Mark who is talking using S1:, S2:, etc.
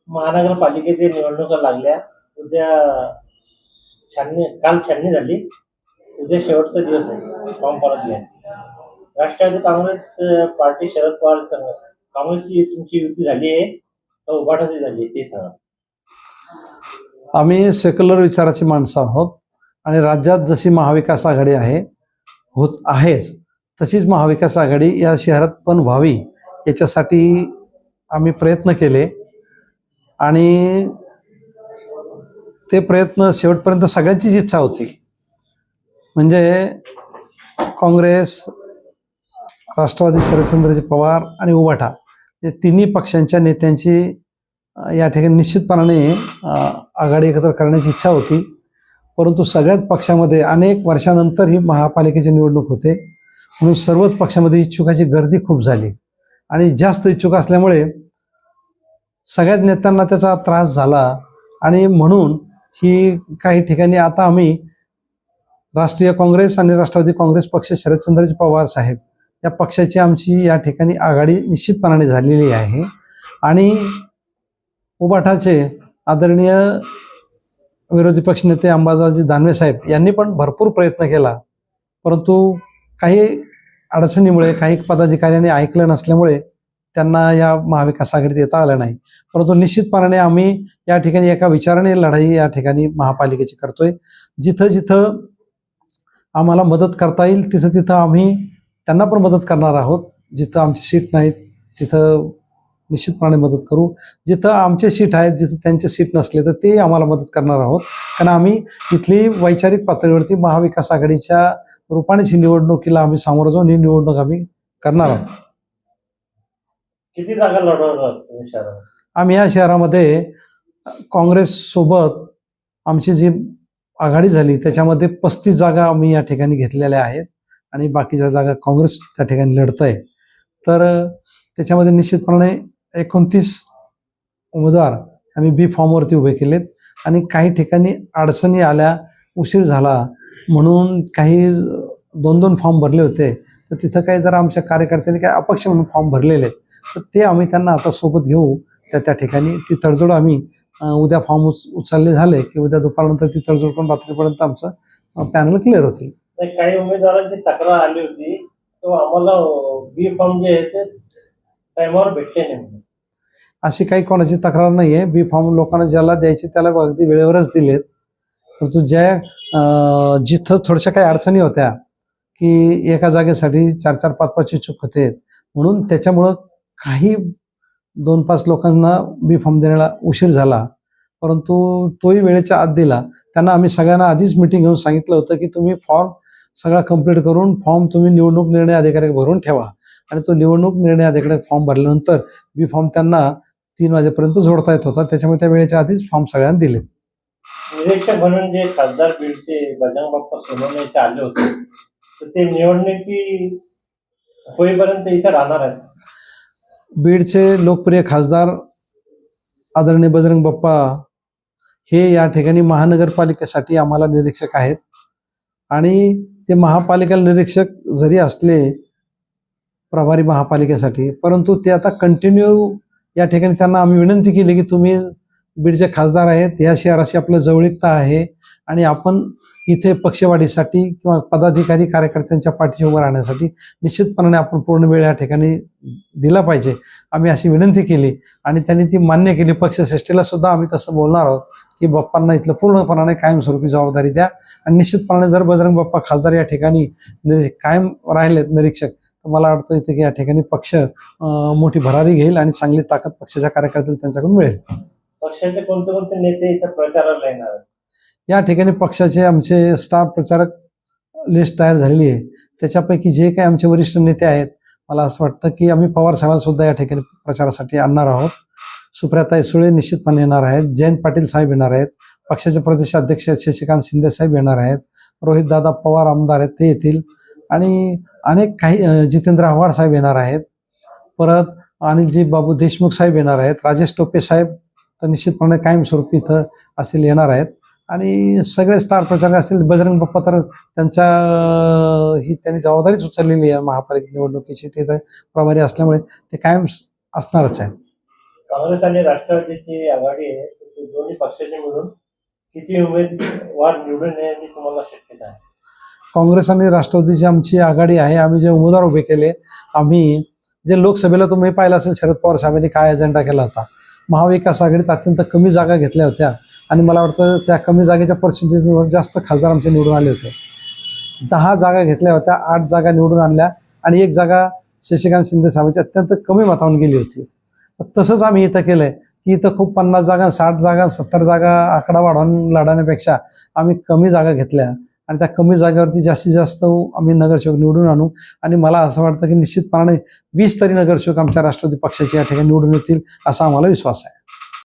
S1: महानगरपालिकेच्या निवडणुका लागल्या. उद्या काल छाननी झाली. उद्या शेवटचा दिवस आहे फॉर्म परत घ्यायचा. राष्ट्रवादी काँग्रेस पार्टी शरद पवार संघ काँग्रेसची तुमची युती झाली आहे तर उभाटाची झाली ते सांगा.
S2: आम्ही सेक्युलर विचाराची माणसं आहोत आणि राज्यात जशी महाविकास आघाडी होत आहेच तशीच महाविकास आघाडी या शहरात पण व्हावी याच्यासाठी आम्ही प्रयत्न केले आणि ते प्रयत्न शेवटपर्यंत सगळ्यांचीच इच्छा होती. म्हणजे काँग्रेस, राष्ट्रवादी शरदचंद्रजी पवार आणि उभाटा या तिन्ही पक्षांच्या नेत्यांची या ठिकाणी निश्चितपणाने आघाडी एकत्र करण्याची इच्छा होती. परंतु सगळ्याच पक्षामध्ये अनेक वर्षानंतर ही महापालिकेची निवडणूक होते म्हणून सर्वच पक्षामध्ये इच्छुकाची गर्दी खूप झाली आणि जास्त इच्छुक असल्यामुळे सगळ्याच नेत्यांना त्याचा त्रास झाला आणि म्हणून ही काही ठिकाणी आता आम्ही राष्ट्रीय काँग्रेस आणि राष्ट्रवादी काँग्रेस पक्ष शरदचंद्रजी पवार साहेब या पक्षाची आमची या ठिकाणी आघाडी निश्चितपणाने झालेली आहे. आणि उभाटाचे आदरणीय विरोधी पक्षनेते अंबादासजी दानवे साहेब यांनी पण भरपूर प्रयत्न केला, परंतु काही अडचणीमुळे काही पदाधिकाऱ्यांनी ऐकलं नसल्यामुळे त्यांना या महाविकास आघाडीत येता आलं नाही. परंतु निश्चितपणाने आम्ही या ठिकाणी एका विचाराने लढाई या ठिकाणी महापालिकेची करतोय. जिथं जिथं आम्हाला मदत करता येईल तिथं तिथं आम्ही त्यांना पण मदत करणार आहोत. जिथं आमची सीट नाहीत तिथं निश्चितपणे मदत करू. जिथं आमचे सीट आहेत जिथं त्यांचे सीट नसले तर ते आम्हाला मदत करणार आहोत. कारण आम्ही इथली वैचारिक पातळीवरती महाविकास आघाडीच्या रूपानेच ही निवडणुकीला आम्ही सामोरं जाऊन ही निवडणूक आम्ही करणार आहोत.
S1: किती जागा लढवणार तुम्ही शहरात?
S2: आम्ही या शहरामध्ये काँग्रेस सोबत आमची जी आघाडी झाली त्याच्यामध्ये 35 जागा आम्ही या ठिकाणी घेतलेल्या आहेत आणि बाकीच्या जागा काँग्रेस त्या ठिकाणी लढत आहे. तर त्याच्यामध्ये निश्चितपणे 29 उमेदवार आम्ही बी फॉर्मवरती उभे केलेत आणि काही ठिकाणी अडचणी आल्या, उशीर झाला म्हणून काही 2-2 फॉर्म भरले होते. तर तिथं काही जर आमच्या कार्यकर्त्यांनी काही अपक्ष म्हणून फॉर्म भरलेले आहेत तर ते आम्ही त्यांना आता सोबत घेऊ. त्या ठिकाणी ती तडजोड आम्ही उद्या फॉर्म उचलले झाले की उद्या दुपारनंतर ती तडजोड करून रात्रीपर्यंत आमचं पॅनल क्लिअर होतील.
S1: काही उमेदवारांची तक्रार आली होती तो आम्हाला बी फॉर्म जे आहे ते टायमावर भेटले नाही.
S2: अशी काही कोणाची तक्रार नाही आहे. बी फॉर्म लोकांना ज्याला द्यायचे त्याला अगदी वेळेवरच दिलेत. परंतु जिथं थोड्याशा काही अडचणी होत्या की एका जागेसाठी 4-4, 5-5 इच्छुक होते म्हणून त्याच्यामुळं काही 2-5 लोकांना बी फॉर्म देण्याला उशीर झाला, परंतु तोही वेळेच्या आत दिला. त्यांना आम्ही सगळ्यांना आधीच मिटिंग घेऊन सांगितलं होतं की तुम्ही फॉर्म सगळा कंप्लीट करून फॉर्म तुम्ही निवडणूक निर्णय अधिकारी भरून ठेवा आणि तो निवडणूक निर्णय अधिकारी फॉर्म भरल्यानंतर बी फॉर्म त्यांना 3 वाजेपर्यंत जोडता येत होता. त्याच्यामुळे त्या वेळेच्या आधीच फॉर्म सगळ्यांना दिले.
S1: निरीक्षक म्हणून जे खासदार बीडचे बजरंग बाप्पा सोनवणे इथे आले होते तर ते निवडणुकी होईपर्यंत इथे राहणार आहेत.
S2: बीडचे लोकप्रिय खासदार आदरणीय बजरंग बाप्पा हे या ठिकाणी महानगरपालिकेसाठी आम्हाला निरीक्षक आहेत आणि ते महापालिका निरीक्षक जरी असले प्रभारी महापालिकेसाठी, परंतु ते आता कंटिन्यू या ठिकाणी त्यांना आम्ही विनंती केली की तुम्ही बीडचे खासदार आहेत, या शहराशी आपलं जवळीकता आहे आणि आपण इथे पक्षवाढीसाठी किंवा पदाधिकारी कार्यकर्त्यांच्या पाठीशी उभं राहण्यासाठी निश्चितपणाने आपण पूर्ण वेळ या ठिकाणी दिला पाहिजे. आम्ही अशी विनंती केली आणि त्यांनी ती मान्य केली. पक्षश्रेष्ठीला सुद्धा आम्ही तसं बोलणार आहोत की बाप्पांना इथलं पूर्णपणाने कायमस्वरूपी जबाबदारी द्या आणि निश्चितपणाने जर बजरंग बाप्पा खासदार या ठिकाणी कायम राहिलेत निरीक्षक तर मला वाटतं इथे की या ठिकाणी पक्ष मोठी भरारी घेईल आणि चांगली ताकद पक्षाच्या कार्यकर्त्याला त्यांच्याकडून मिळेल.
S1: पक्षाचे कोणते कोणते नेते इथे प्रचाराला येणार आहेत?
S2: या ठिकाणी पक्षाचे आमचे स्टार प्रचारक लिस्ट तयार झालेली आहे. त्याच्यापैकी जे काही आमचे वरिष्ठ नेते आहेत मला असं वाटतं की आम्ही पवार साहेबांना सुद्धा या ठिकाणी प्रचारासाठी आणणार आहोत. सुप्रियाताई सुळे निश्चितपणे येणार आहेत. जयंत पाटील साहेब येणार आहेत. पक्षाचे प्रदेशाध्यक्ष शशिकांत शिंदे साहेब येणार आहेत. रोहितदादा पवार आमदार आहेत ते येतील आणि अनेक काही जितेंद्र आव्हाड साहेब येणार आहेत. परत अनिलजी बाबू देशमुख साहेब येणार आहेत. राजेश टोपे साहेब तर निश्चितपणे कायमस्वरूपी इथं असतील येणार आहेत आणि सगळे स्टार प्रचारक असतील. बजरंग बाप्पा तर त्यांनी जबाबदारीच उचललेली आहे महापालिका निवडणुकीची. ते प्रभारी असल्यामुळे ते कायम असणारच आहेत.
S1: काँग्रेस आणि राष्ट्रवादीची आघाडी आहे, तर ते दोन्ही पक्षाचे मिळून किती उमेदवार निवडून येण्याची तुम्हाला शक्यता आहे?
S2: काँग्रेस आणि राष्ट्रवादीची आमची आघाडी आहे. आम्ही जे उमेदवार उभे केले, आम्ही जे लोकसभेला तुम्ही पाहिलं असेल शरद पवार साहेबांनी काय एजेंडा केला होता. महाविकास आघाडीत अत्यंत कमी जागा घेतल्या होत्या आणि मला वाटतं त्या कमी जागेच्या पर्सेंटेजवर जास्त खासदार आमचे निवडून आले होते. 10 जागा घेतल्या होत्या, 8 जागा निवडून आणल्या आणि 1 जागा शशिकांत शिंदे साहेबांची अत्यंत कमी मतावून गेली होती. तसंच आम्ही इथं केलंय की इथं खूप 50 जागा, 60 जागा, 70 जागा आकडा वाढवून लढवण्यापेक्षा आम्ही कमी जागा घेतल्या आणि त्या कमी जागेवरती जास्तीत जास्त आम्ही नगरसेवक निवडून आणू. आणि मला असं वाटतं की निश्चितपणाने 20 तरी नगरसेवक आमच्या राष्ट्रवादी पक्षाचे या ठिकाणी निवडून येतील असा आम्हाला विश्वास आहे.